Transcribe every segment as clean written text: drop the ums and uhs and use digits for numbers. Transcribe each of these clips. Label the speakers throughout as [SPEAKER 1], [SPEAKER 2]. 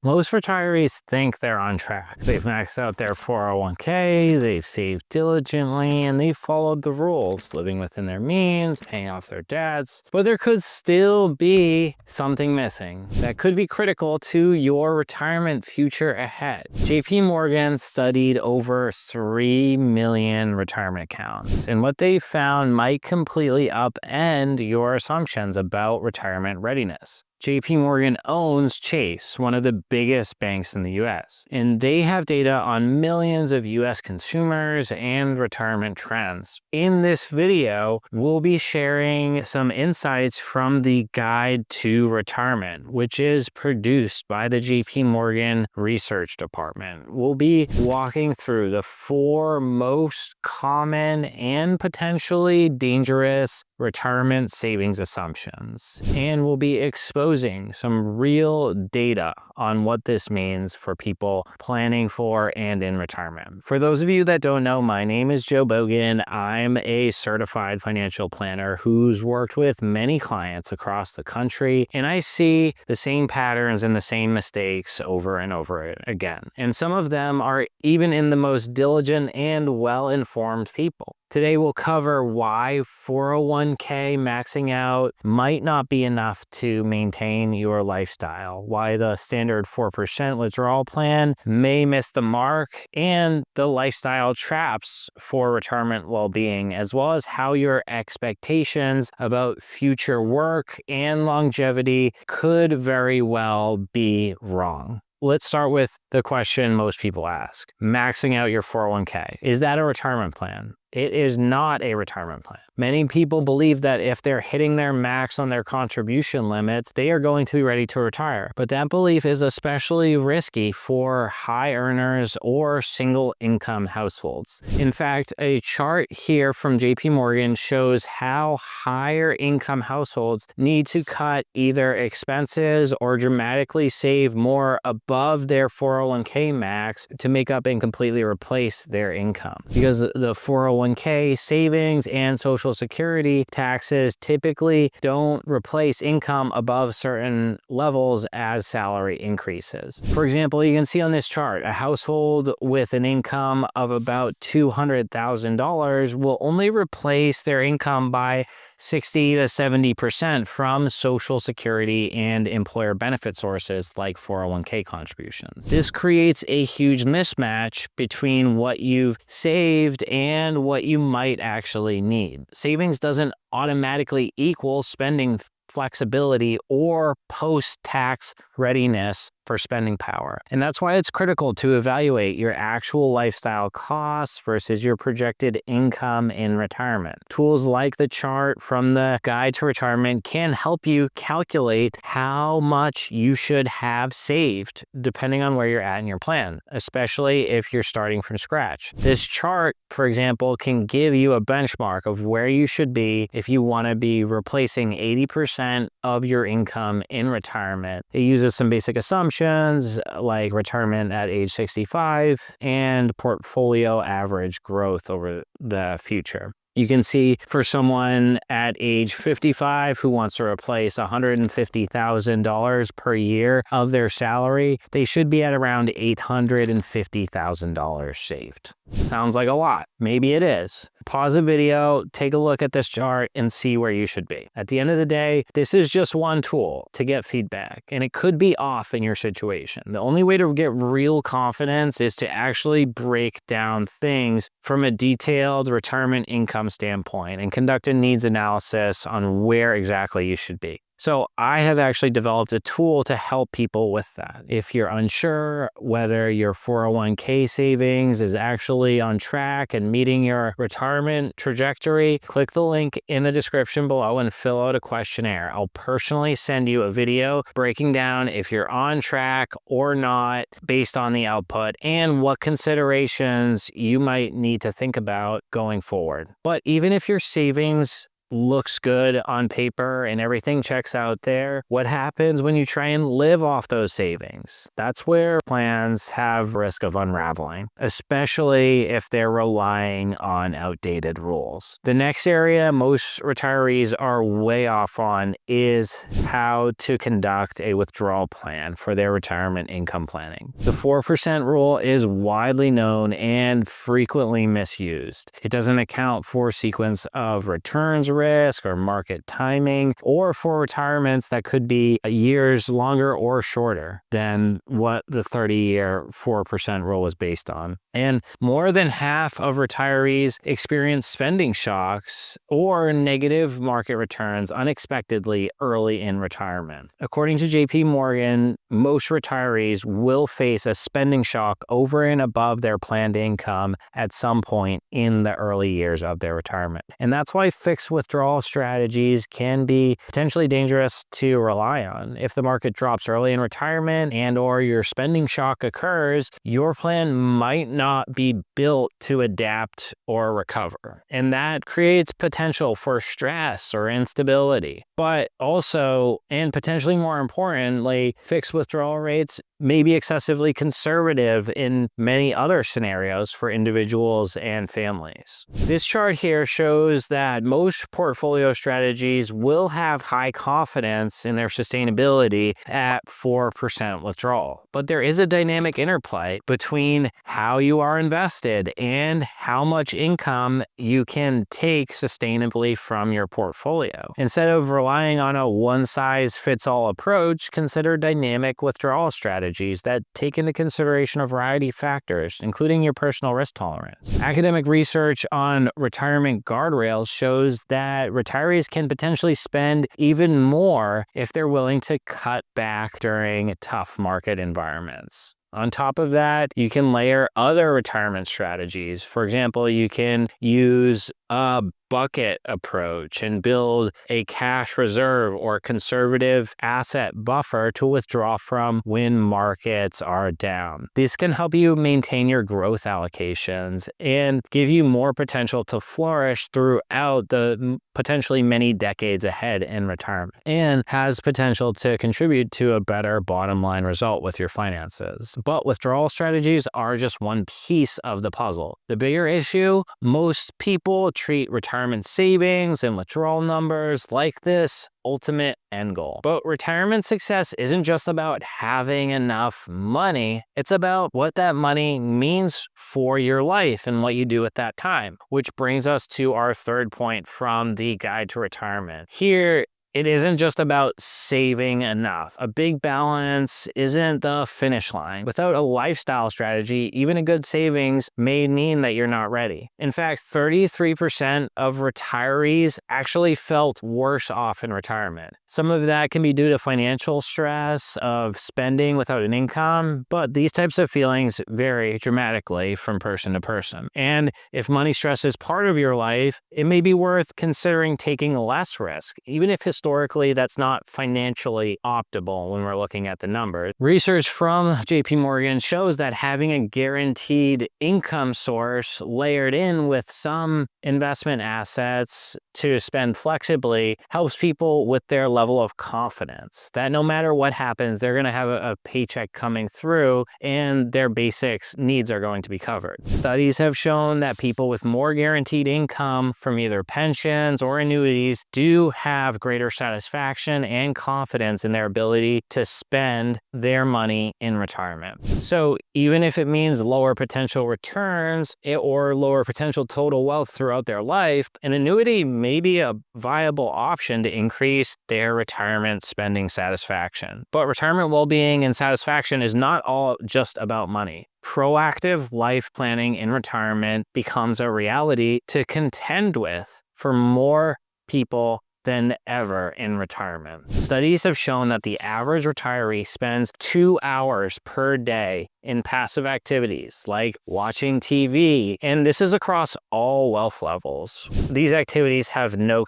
[SPEAKER 1] Most retirees think they're on track. They've maxed out their 401k, they've saved diligently, and they've followed the rules, living within their means, paying off their debts. But there could still be something missing that could be critical to your retirement future ahead. JP Morgan studied over 3 million retirement accounts, and what they found might completely upend your assumptions about retirement readiness. JP Morgan owns Chase, one of the biggest banks in the US, and they have data on millions of US consumers and retirement trends. In this video, we'll be sharing some insights from the Guide to Retirement, which is produced by the JP Morgan Research Department. We'll be walking through the 4 most common and potentially dangerous retirement savings assumptions, and we'll be exposing some real data on what this means for people planning for and in retirement. For those of you that don't know, my name is Joe Boughan. I'm a certified financial planner who's worked with many clients across the country, and I see the same patterns and the same mistakes over and over again. And some of them are even in the most diligent and well-informed people. Today we'll cover why 401k maxing out might not be enough to maintain your lifestyle, why the standard 4% withdrawal plan may miss the mark, and the lifestyle traps for retirement well-being, as well as how your expectations about future work and longevity could very well be wrong. Let's start with the question most people ask. Maxing out your 401k. Is that a retirement plan? It is not a retirement plan. Many people believe that if they're hitting their max on their contribution limits, they are going to be ready to retire. But that belief is especially risky for high earners or single income households. In fact, a chart here from JP Morgan shows how higher income households need to cut either expenses or dramatically save more above their 401k max to make up and completely replace their income. Because the 401k savings and Social Security taxes typically don't replace income above certain levels as salary increases. For example, you can see on this chart, a household with an income of about $200,000 will only replace their income by 60 to 70% from Social Security and employer benefit sources like 401k contributions. This creates a huge mismatch between what you've saved and what you might actually need. Savings doesn't automatically equal spending flexibility or post-tax readiness for spending power. And that's why it's critical to evaluate your actual lifestyle costs versus your projected income in retirement. Tools like the chart from the Guide to Retirement can help you calculate how much you should have saved depending on where you're at in your plan, especially if you're starting from scratch. This chart, for example, can give you a benchmark of where you should be if you want to be replacing 80% of your income in retirement. It uses some basic assumptions like retirement at age 65 and portfolio average growth over the future. You can see for someone at age 55 who wants to replace $150,000 per year of their salary, they should be at around $850,000 saved. Sounds like a lot. Maybe it is. Pause the video, take a look at this chart, and see where you should be. At the end of the day, this is just one tool to get feedback, and it could be off in your situation. The only way to get real confidence is to actually break down things from a detailed retirement income standpoint and conduct a needs analysis on where exactly you should be. So I have actually developed a tool to help people with that. If you're unsure whether your 401k savings is actually on track and meeting your retirement trajectory, click the link in the description below and fill out a questionnaire. I'll personally send you a video breaking down if you're on track or not based on the output and what considerations you might need to think about going forward. But even if your savings looks good on paper and everything checks out there. What happens when you try and live off those savings? That's where plans have risk of unraveling, especially if they're relying on outdated rules. The next area most retirees are way off on is how to conduct a withdrawal plan for their retirement income planning. The 4% rule is widely known and frequently misused. It doesn't account for sequence of returns risk or market timing, or for retirements that could be years longer or shorter than what the 30-year 4% rule was based on. And more than half of retirees experience spending shocks or negative market returns unexpectedly early in retirement. According to JP Morgan, most retirees will face a spending shock over and above their planned income at some point in the early years of their retirement. And that's why fixed withdrawal strategies can be potentially dangerous to rely on. If the market drops early in retirement and or your spending shock occurs, your plan might not be built to adapt or recover. And that creates potential for stress or instability. But also, and potentially more importantly, fixed withdrawal rates may be excessively conservative in many other scenarios for individuals and families. This chart here shows that most portfolio strategies will have high confidence in their sustainability at 4% withdrawal. But there is a dynamic interplay between how you are invested and how much income you can take sustainably from your portfolio. Instead of relying on a one-size-fits-all approach, consider dynamic withdrawal strategies that take into consideration a variety of factors, including your personal risk tolerance. Academic research on retirement guardrails shows that retirees can potentially spend even more if they're willing to cut back during tough market environments. On top of that, you can layer other retirement strategies. For example, you can use a bucket approach and build a cash reserve or conservative asset buffer to withdraw from when markets are down. This can help you maintain your growth allocations and give you more potential to flourish throughout the potentially many decades ahead in retirement, and has potential to contribute to a better bottom line result with your finances. But withdrawal strategies are just one piece of the puzzle. The bigger issue, most people treat retirement savings and withdrawal numbers like this ultimate end goal. But retirement success isn't just about having enough money. It's about what that money means for your life and what you do at that time, which brings us to our third point from the guide to retirement. Here, it isn't just about saving enough. A big balance isn't the finish line. Without a lifestyle strategy, even a good savings may mean that you're not ready. In fact, 33% of retirees actually felt worse off in retirement. Some of that can be due to financial stress of spending without an income, but these types of feelings vary dramatically from person to person. And if money stress is part of your life, it may be worth considering taking less risk, even if historically that's not financially optimal when we're looking at the numbers. Research from JP Morgan shows that having a guaranteed income source layered in with some investment assets to spend flexibly helps people with their level of confidence that no matter what happens, they're going to have a paycheck coming through and their basics needs are going to be covered. Studies have shown that people with more guaranteed income from either pensions or annuities do have greater satisfaction and confidence in their ability to spend their money in retirement. So even if it means lower potential returns or lower potential total wealth throughout their life, an annuity may be a viable option to increase their retirement spending satisfaction. But retirement well-being and satisfaction is not all just about money. Proactive life planning in retirement becomes a reality to contend with for more people than ever in retirement. Studies have shown that the average retiree spends 2 hours per day in passive activities like watching TV, and this is across all wealth levels. These activities have no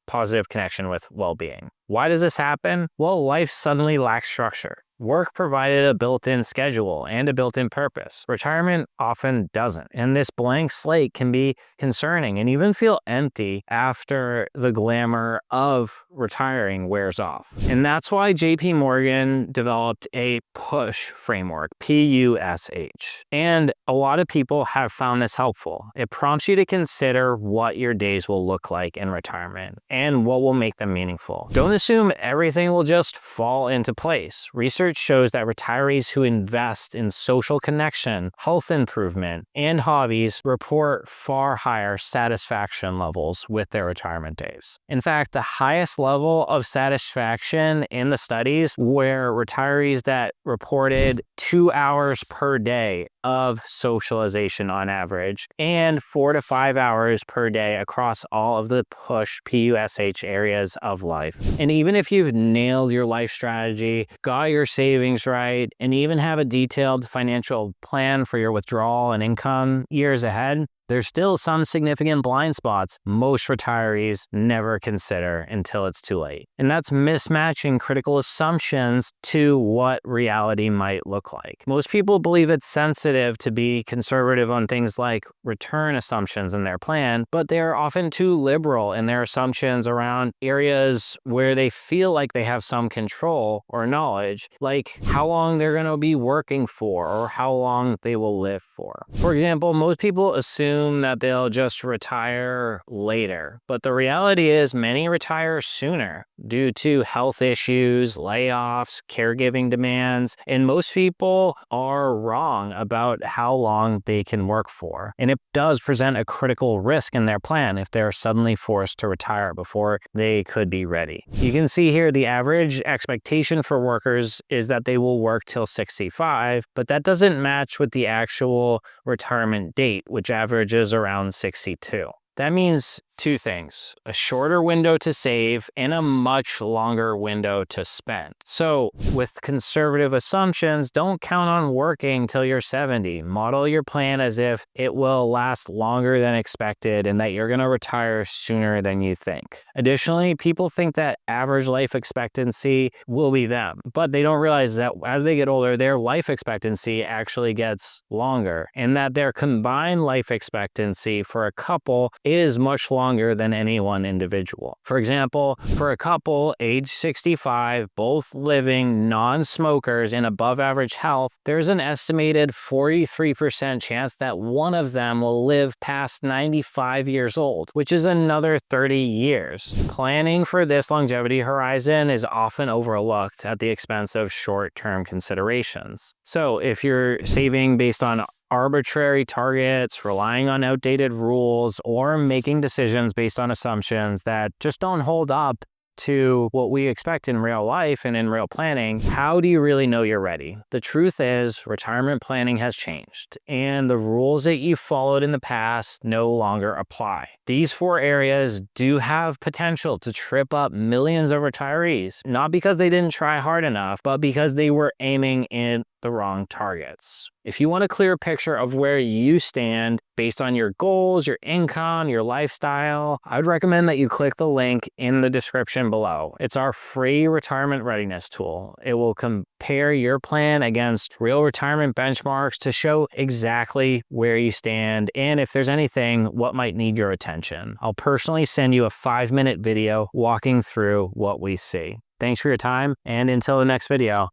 [SPEAKER 1] positive connection with well-being. Why does this happen? Well, life suddenly lacks structure. Work provided a built-in schedule and a built-in purpose. Retirement often doesn't. And this blank slate can be concerning and even feel empty after the glamour of retiring wears off. And that's why JP Morgan developed a PUSH framework, PUSH. And a lot of people have found this helpful. It prompts you to consider what your days will look like in retirement and what will make them meaningful. Don't assume everything will just fall into place. Research shows that retirees who invest in social connection, health improvement, and hobbies report far higher satisfaction levels with their retirement days. In fact, the highest level of satisfaction in the studies were retirees that reported 2 hours per day of socialization on average and 4 to 5 hours per day across all of the PUSH areas of life. And even if you've nailed your life strategy, got your savings right, and even have a detailed financial plan for your withdrawal and income years ahead, there's still some significant blind spots most retirees never consider until it's too late. And that's mismatching critical assumptions to what reality might look like. Most people believe it's sensitive to be conservative on things like return assumptions in their plan, but they're often too liberal in their assumptions around areas where they feel like they have some control or knowledge, like how long they're going to be working for or how long they will live for. For example, most people assume that they'll just retire later, but the reality is many retire sooner due to health issues, layoffs, caregiving demands, and most people are wrong about how long they can work for. And it does present a critical risk in their plan if they're suddenly forced to retire before they could be ready. You can see here the average expectation for workers is that they will work till 65, but that doesn't match with the actual retirement date, which averages around 62. That means two things: a shorter window to save and a much longer window to spend. So with conservative assumptions, don't count on working till you're 70. Model your plan as if it will last longer than expected and that you're going to retire sooner than you think. Additionally, people think that average life expectancy will be them, but they don't realize that as they get older, their life expectancy actually gets longer, and that their combined life expectancy for a couple is much longer than any one individual. For example, for a couple age 65, both living non-smokers and above average health, there's an estimated 43% chance that one of them will live past 95 years old, which is another 30 years. Planning for this longevity horizon is often overlooked at the expense of short-term considerations. So if you're saving based on arbitrary targets, relying on outdated rules, or making decisions based on assumptions that just don't hold up to what we expect in real life and in real planning, how do you really know you're ready? The truth is, retirement planning has changed, and the rules that you followed in the past no longer apply. These 4 areas do have potential to trip up millions of retirees, not because they didn't try hard enough, but because they were aiming in the wrong targets. If you want a clear picture of where you stand based on your goals, your income, your lifestyle, I would recommend that you click the link in the description below. It's our free retirement readiness tool. It will compare your plan against real retirement benchmarks to show exactly where you stand and if there's anything what might need your attention. I'll personally send you a 5-minute video walking through what we see. Thanks for your time, and until the next video.